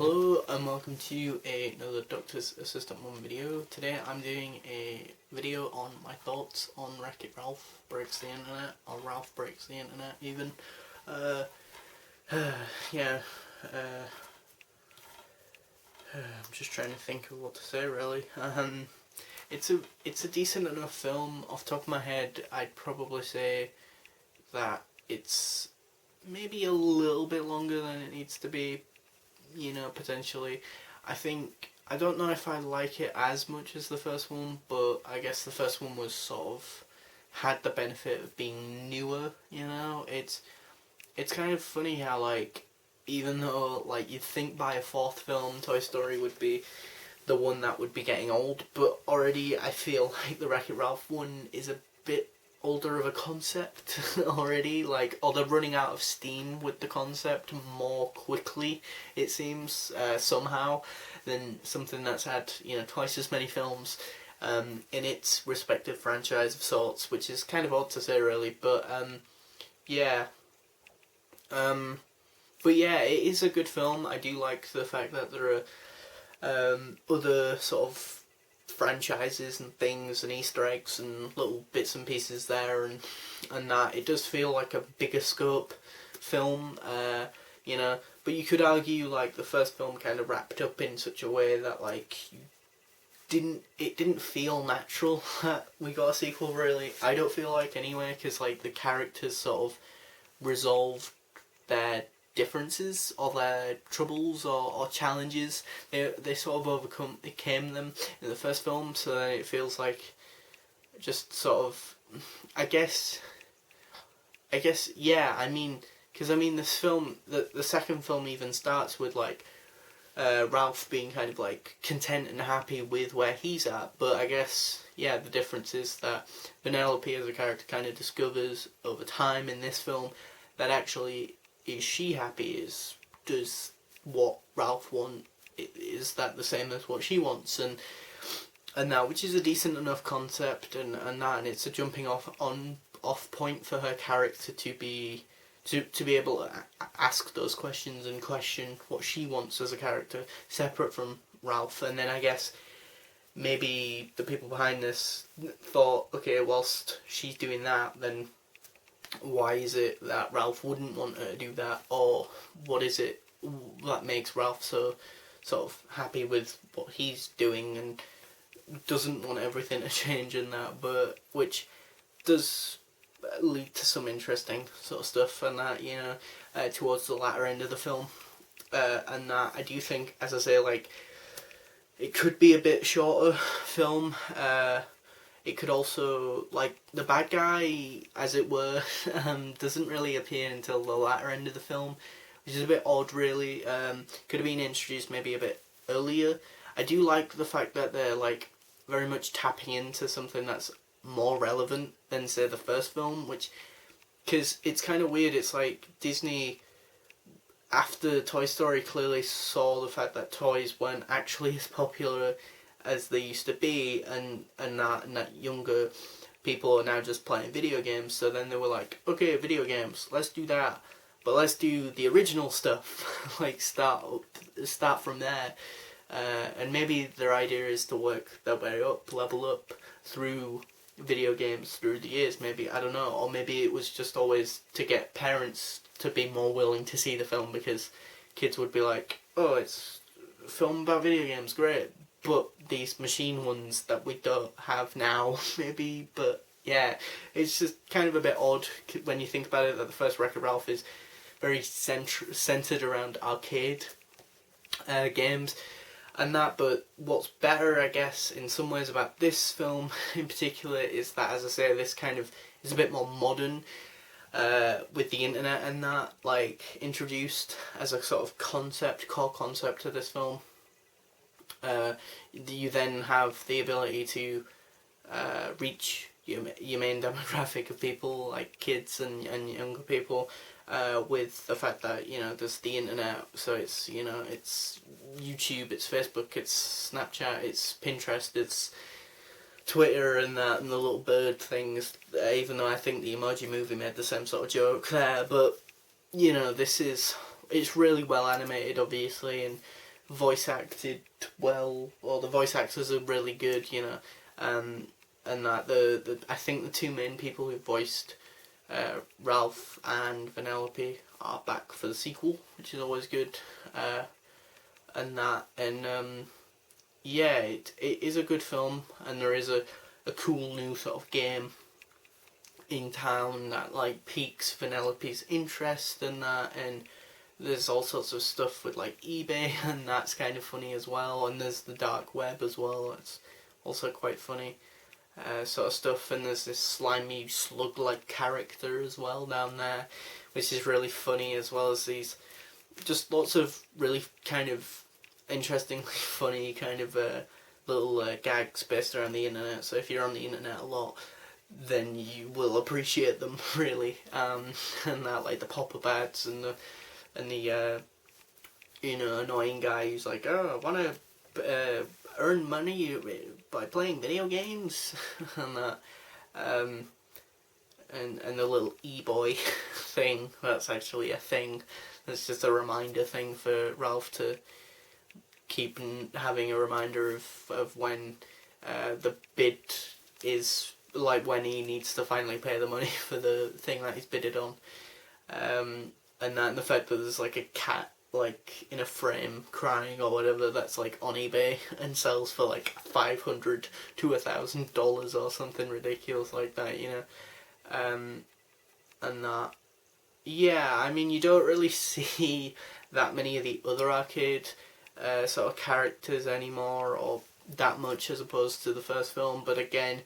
Hello and welcome to another Doctor's Assistant 1 video. Today I'm doing a video on my thoughts on Wreck-It Ralph Breaks the Internet, or Ralph Breaks the Internet even. I'm just trying to think of what to say really. It's a decent enough film. Off the top of my head, I'd probably say that it's maybe a little bit longer than it needs to be, potentially. I don't know if I like it as much as the first one, but I guess the first one was sort of had the benefit of being newer, It's kind of funny how, even though, you'd think by a fourth film Toy Story would be the one that would be getting old, but already I feel like the Wreck-It Ralph one is a bit older of a concept already, or they're running out of steam with the concept more quickly, it seems, somehow, than something that's had, twice as many films in its respective franchise of sorts, which is kind of odd to say really, but it is a good film. I do like the fact that there are other sort of franchises and things and Easter eggs and little bits and pieces there, and that it does feel like a bigger scope film, but you could argue the first film kind of wrapped up in such a way that it didn't feel natural that we got a sequel really. I don't feel like anyway, because the characters sort of resolved their differences or their troubles or challenges. They sort of overcame them in the first film, so then it feels like just sort of, I guess because this film, the second film even starts with Ralph being kind of content and happy with where he's at, but I guess the difference is that Penelope as a character kind of discovers over time in this film that actually, is she happy? Does what Ralph wants, is that the same as what she wants? And that, which is a decent enough concept, and it's a jumping off point for her character to be able to ask those questions and question what she wants as a character, separate from Ralph. And then I guess maybe the people behind this thought, okay, whilst she's doing that, then why is it that Ralph wouldn't want her to do that, or what is it that makes Ralph so sort of happy with what he's doing and doesn't want everything to change in that, but which does lead to some interesting sort of stuff, and that towards the latter end of the film, and that I do think, as I say, it could be a bit shorter film. It could also, the bad guy, as it were, doesn't really appear until the latter end of the film, which is a bit odd really. Could have been introduced maybe a bit earlier. I do like the fact that they're very much tapping into something that's more relevant than, say, the first film, because it's kind of weird. It's Disney, after Toy Story, clearly saw the fact that toys weren't actually as popular as they used to be, and that younger people are now just playing video games. So then they were like, okay, video games, let's do that, but let's do the original stuff. Start from there, and maybe their idea is to work their way up, level up through video games through the years. Maybe, I don't know, or maybe it was just always to get parents to be more willing to see the film, because kids would be like, oh, it's a film about video games, great, but these machine ones that we don't have now, maybe. But yeah, it's just kind of a bit odd when you think about it, that the first Wreck-It Ralph is very centered around arcade games and that. But what's better, I guess, in some ways about this film in particular is that, as I say, this kind of is a bit more modern, with the internet and that, introduced as a sort of core concept to this film. You then have the ability to reach your main demographic of people, like kids and younger people, with the fact that there's the internet. So it's it's YouTube, it's Facebook, it's Snapchat, it's Pinterest, it's Twitter and that, and the little bird things. Even though I think the Emoji Movie made the same sort of joke there, but it's really well animated, obviously, and voice acted well, or the voice actors are really good, you know, and that I think the two main people who voiced Ralph and Vanellope are back for the sequel, which is always good, yeah, it is a good film, and there is a cool new sort of game in town that like piques Vanellope's interest in that, and there's all sorts of stuff with like eBay and that's kind of funny as well, and there's the dark web as well, it's also quite funny sort of stuff, and there's this slimy slug-like character as well down there, which is really funny, as well as these just lots of really kind of interestingly funny kind of little gags based around the internet. So if you're on the internet a lot, then you will appreciate them really, and that, like the pop-up ads and the you know, annoying guy who's like, oh, I want to earn money by playing video games, and that, and the little e-boy thing, that's actually a thing. It's just a reminder thing for Ralph to keep having a reminder of when the bid is, like when he needs to finally pay the money for the thing that he's bidded on, and that, and the fact that there's like a cat like in a frame crying or whatever that's like on eBay and sells for like $500 to $1,000 or something ridiculous like that, you know, and that, yeah, I mean, you don't really see that many of the other arcade sort of characters anymore, or that much as opposed to the first film, but again,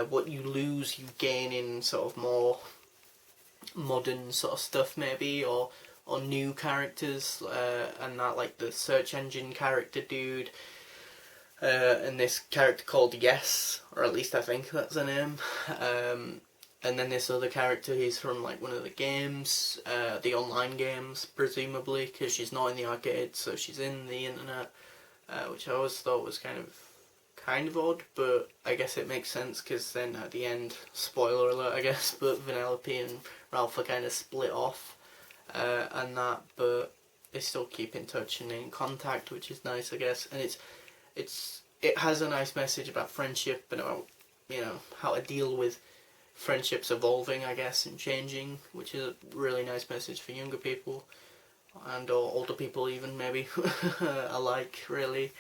what you lose you gain in sort of more modern sort of stuff maybe, or new characters, and that, like the search engine character dude, and this character called Yes, or at least I think that's her name, and then this other character, he's from like one of the games, the online games presumably, because she's not in the arcade, so she's in the internet, which I always thought was kind of odd, but I guess it makes sense, because then at the end, spoiler alert I guess, but Vanellope and Ralph are kind of split off, and that, but they still keep in touch and in contact, which is nice, I guess, and it has a nice message about friendship and about, you know, how to deal with friendships evolving, I guess, and changing, which is a really nice message for younger people, and or older people even, maybe, alike, really.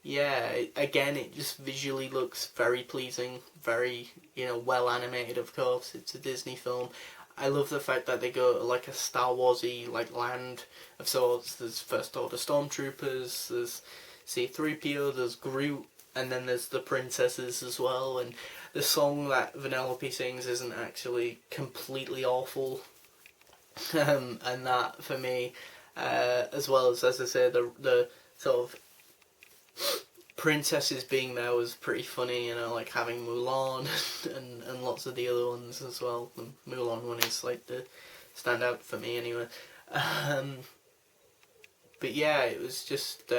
Yeah, again, it just visually looks very pleasing, very, you know, well animated, of course, it's a Disney film. I love the fact that they go to like a Star Wars-y like land of sorts. There's First Order Stormtroopers, there's C-3PO, there's Groot, and then there's the princesses as well, and the song that Vanellope sings isn't actually completely awful, and that for me, as well as I say, the sort of princesses being there was pretty funny, you know, like having Mulan and lots of the other ones as well. The Mulan one is like the standout for me anyway. But yeah, it was just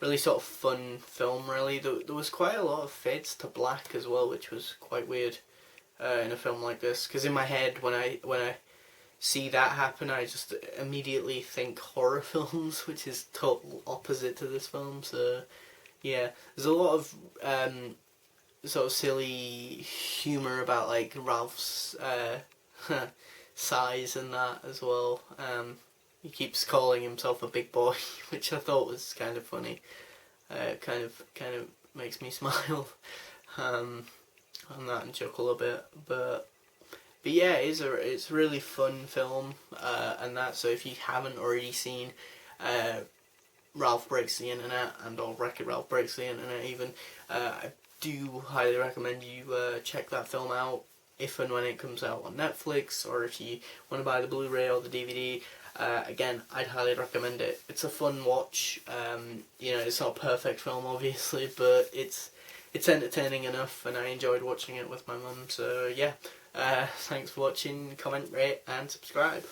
really sort of fun film, really. There was quite a lot of fades to black as well, which was quite weird in a film like this, because in my head when I see that happen, I just immediately think horror films, which is total opposite to this film. So yeah, there's a lot of sort of silly humour about like Ralph's size and that as well. He keeps calling himself a big boy, which I thought was kind of funny. Kind of makes me smile, on that, and chuckle a bit. But yeah, it's a really fun film, and that. So if you haven't already seen Ralph Breaks the Internet, and or Wreck-It Ralph Breaks the Internet even, I do highly recommend you check that film out if and when it comes out on Netflix, or if you want to buy the Blu-ray or the DVD. Again, I'd highly recommend it. It's a fun watch. You know, it's not a perfect film obviously, but it's entertaining enough, and I enjoyed watching it with my mum. So yeah, thanks for watching, comment, rate and subscribe.